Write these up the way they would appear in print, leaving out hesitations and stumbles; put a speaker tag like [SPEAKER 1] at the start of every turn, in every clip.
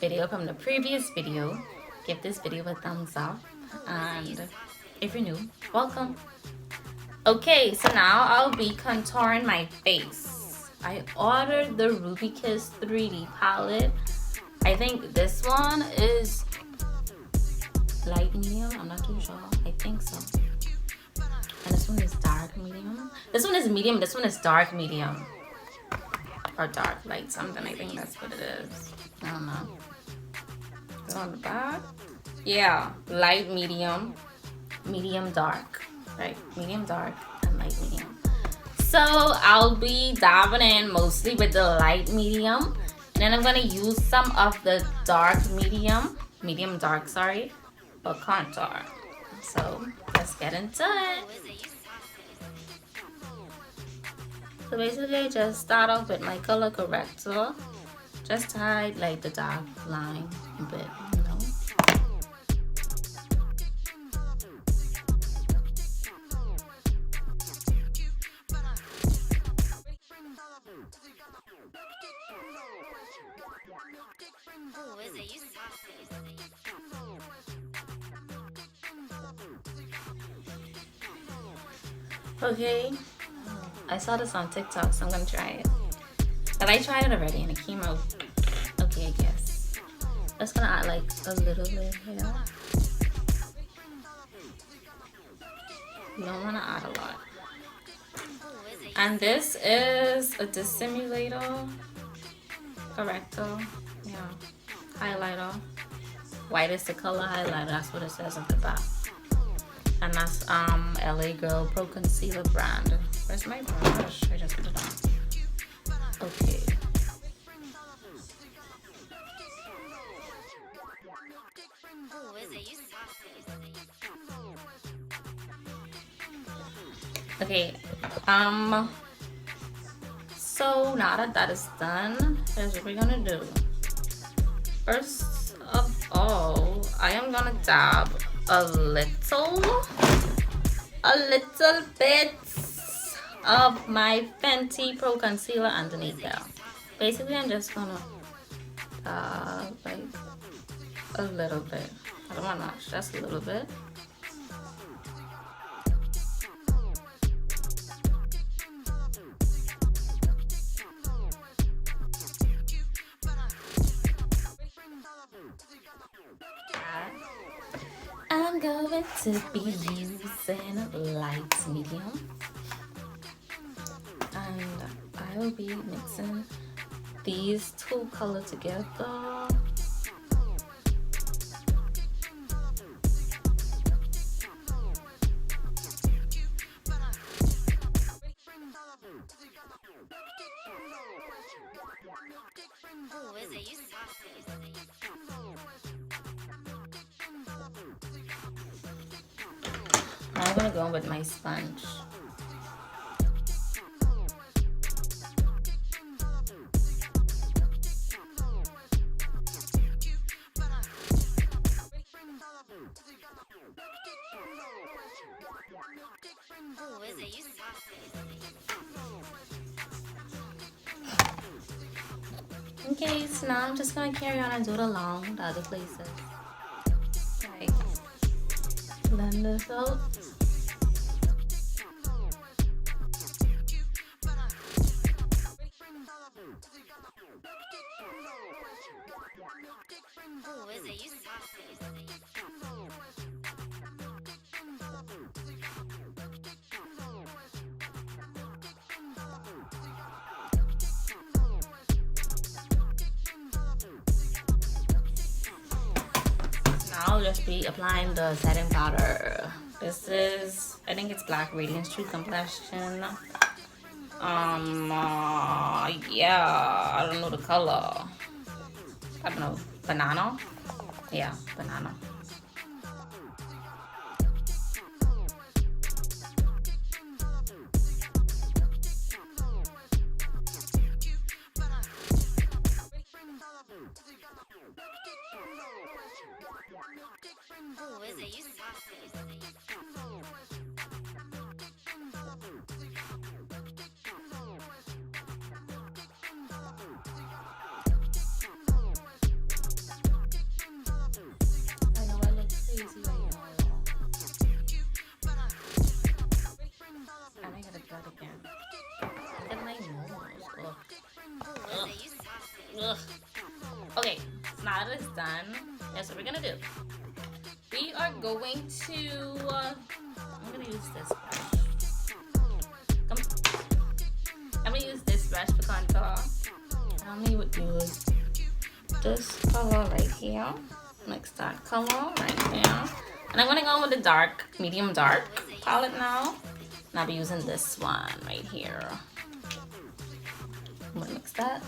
[SPEAKER 1] video from the previous video, give this video a thumbs up. And if you're new, welcome. Okay, so now I'll be contouring my face. I ordered the Ruby Kiss 3D palette. I think this one is light medium. I'm not too sure. I think so. And this one is dark medium. This one is medium. This one is dark medium. Or dark light something. I think that's what it is. I don't know. Is it on the back? Yeah. Light medium. Medium dark. Right. Medium dark and light medium. So I'll be dabbing in mostly with the light medium. And then I'm going to use some of the dark medium. Medium dark, sorry. For contour. So let's get into it. So basically I just start off with my color corrector. Just to hide like the dark line a bit, you know. Okay, I saw this on TikTok, so I'm gonna try it. But I tried it already and it came out okay, I guess. Just gonna add like a little bit here. You don't wanna add a lot. And this is a dissimulator, corrector, yeah, highlighter. White is the color highlighter, that's what it says at the back. And that's LA Girl Pro Concealer brand. Where's my brush? I just put it on. Okay. Okay. So now that that is done, here's what we're gonna do. First of all, I am gonna dab a little bit of my Fenty Pro Concealer underneath there. Basically, I'm just gonna like a little bit. I don't want much, just a little bit. I'm going to be using light medium, and I will be mixing these two colors together. I'm gonna go with my sponge. Okay, so now I'm just gonna carry on and do it along the other places. Right. Blend this out. I'll just be applying the setting powder. This is, I think it's Black Radiance True Complexion. Yeah, I don't know the color. I don't know, banana? Yeah, banana. gonna do? We are going to, I'm gonna use this brush. I'm gonna use this brush for contour. I only would use this color right here. Mix that color right there. And I'm gonna go with the dark, medium dark palette now. And I'll be using this one right here. I'm gonna mix that.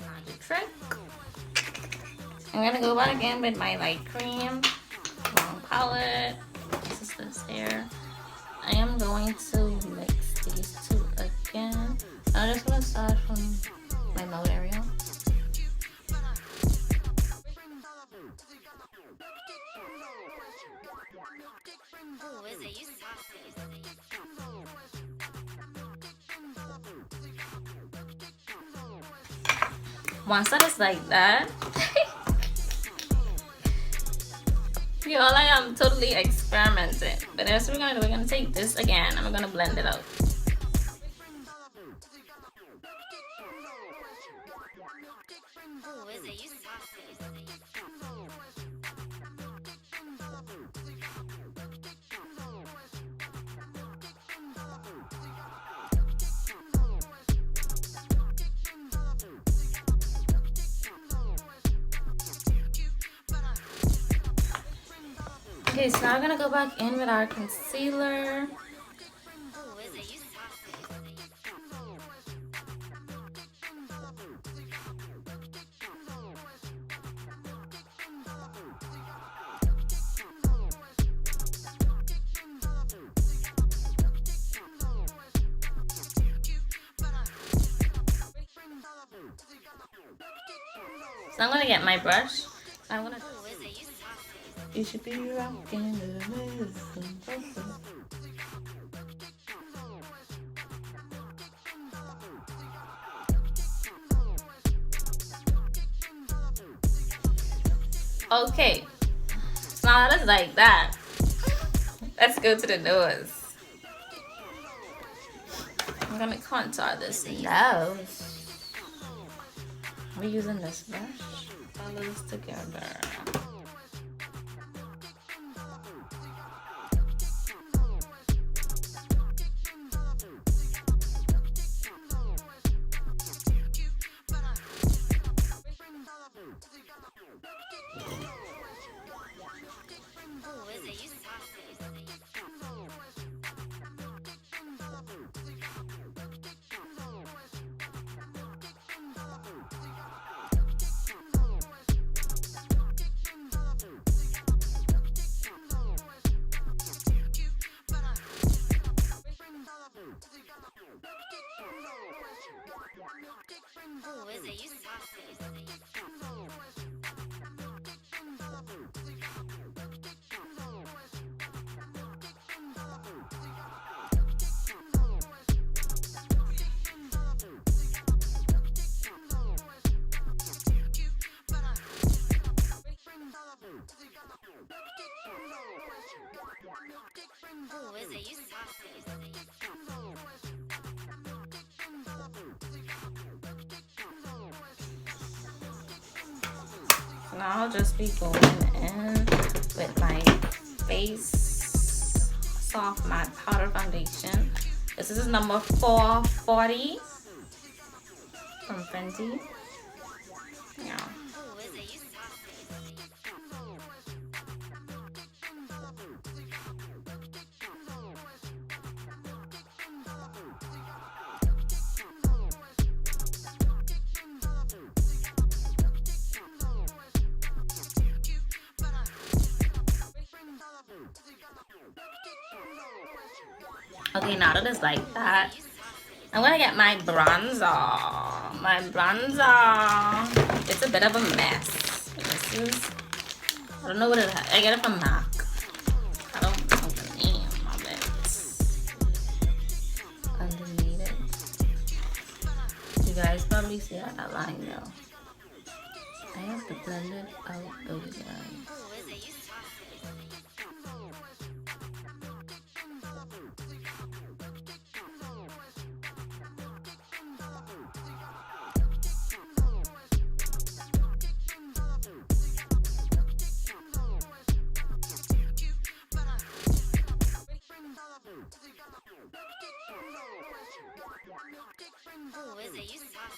[SPEAKER 1] Magic trick. I'm gonna go back again with my light cream long palette. This is this here. I am going to mix these two again. I'm just gonna start from my mouth area. Once that is like that, y'all, I am totally experimenting. But that's what we're gonna do. We're gonna take this again and we're gonna blend it out. Okay, so now we're gonna go back in with our concealer. So I'm gonna get my brush. I'm gonna. You should be rocking the rhythm. Okay, so now that it's like that, let's go to the nose. I'm gonna contour this nose. We're using this brush. All those together. Now I'll just be going in with my face soft matte powder foundation. This is number 440 from Fenty. Yeah. Okay, now that it's like that, I'm gonna get my bronzer. My bronzer. It's a bit of a mess. This is, I don't know what it is. I get it from MAC. I don't know the name of it. Underneath it. You guys probably see that line though. I have to blend it out though, you guys.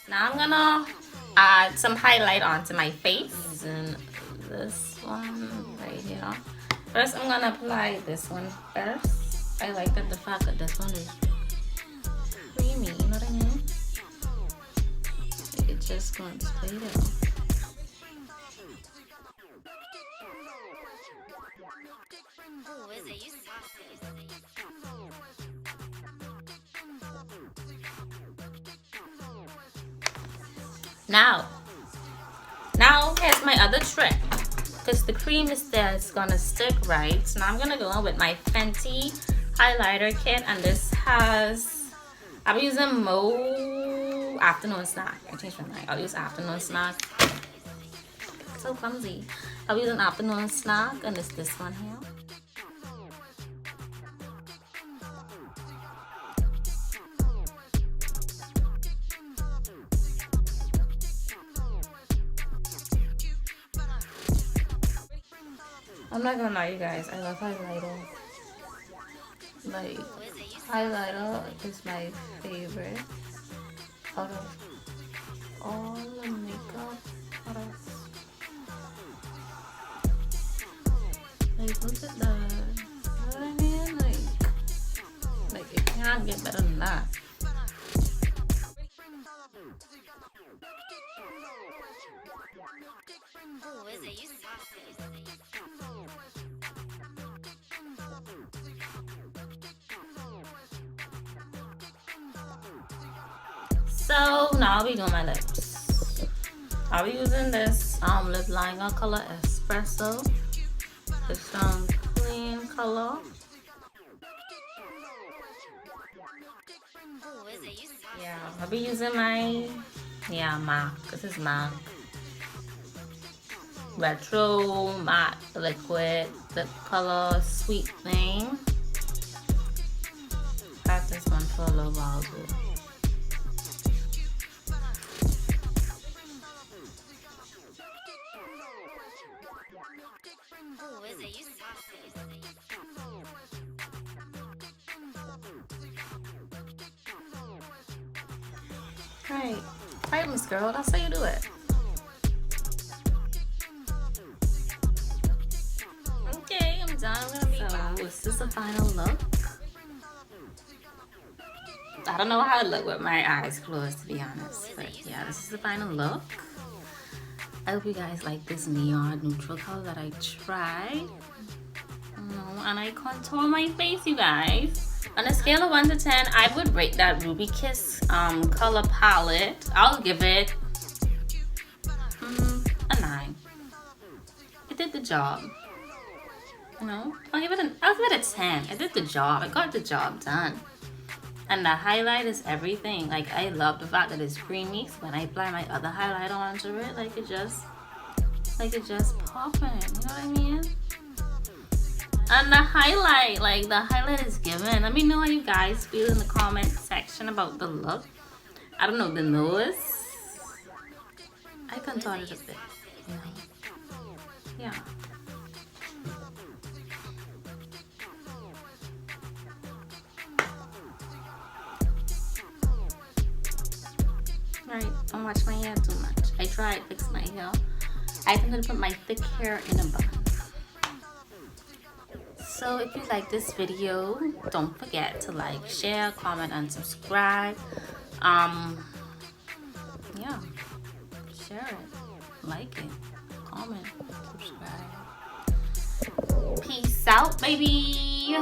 [SPEAKER 1] Now I'm gonna add some highlight onto my face using this one right here. First, I'm gonna apply this one first. I like that the fact that this one is creamy, you know what I mean? Like it's just going to stay there. Now here's my other trick. Because the cream is there, it's gonna stick right. So now I'm gonna go on with my Fenty Highlighter Kit, and this has, I'll be using Afternoon Snack. I changed my mind. I'll use Afternoon Snack. So clumsy. I'll use an Afternoon Snack, and it's this one here. I'm not gonna lie, you guys. I love highlighter. Like, highlighter is my favorite out of all the makeup products. Like, look at that. You know what I mean? Like it can't get better than that. So now I'll be doing my lips. I'll be using this lip liner color Espresso. It's some clean color. Yeah, I'll be using my MAC. This is MAC Retro Matte Liquid Lip Color Sweetening. Got this one for a little while too. Right, Miss Girl, that's how you do it. Okay, I'm done. I'm gonna be back. Is this the final look? I don't know how I look with my eyes closed, to be honest. But yeah, this is the final look. I hope you guys like this neon neutral color that I tried. And I contour my face, you guys. On a scale of 1 to 10, I would rate that Ruby Kiss color palette. I'll give it a 9. It did the job. You know, I'll give it a 10. It did the job. I got the job done. And the highlight is everything. Like, I love the fact that it's creamy. So when I apply my other highlighter onto it, like it just popping. You know what I mean? And the highlight is given. Let me know how you guys feel in the comment section about the look. I don't know, the nose. I contoured it a bit, you know. Yeah. Right, don't watch my hair too much. I tried to fix my hair. I think I'm gonna put my thick hair in a bun. So if you like this video, don't forget to like, share, comment, and subscribe. Yeah, share it, like it, comment, subscribe. Peace out, baby.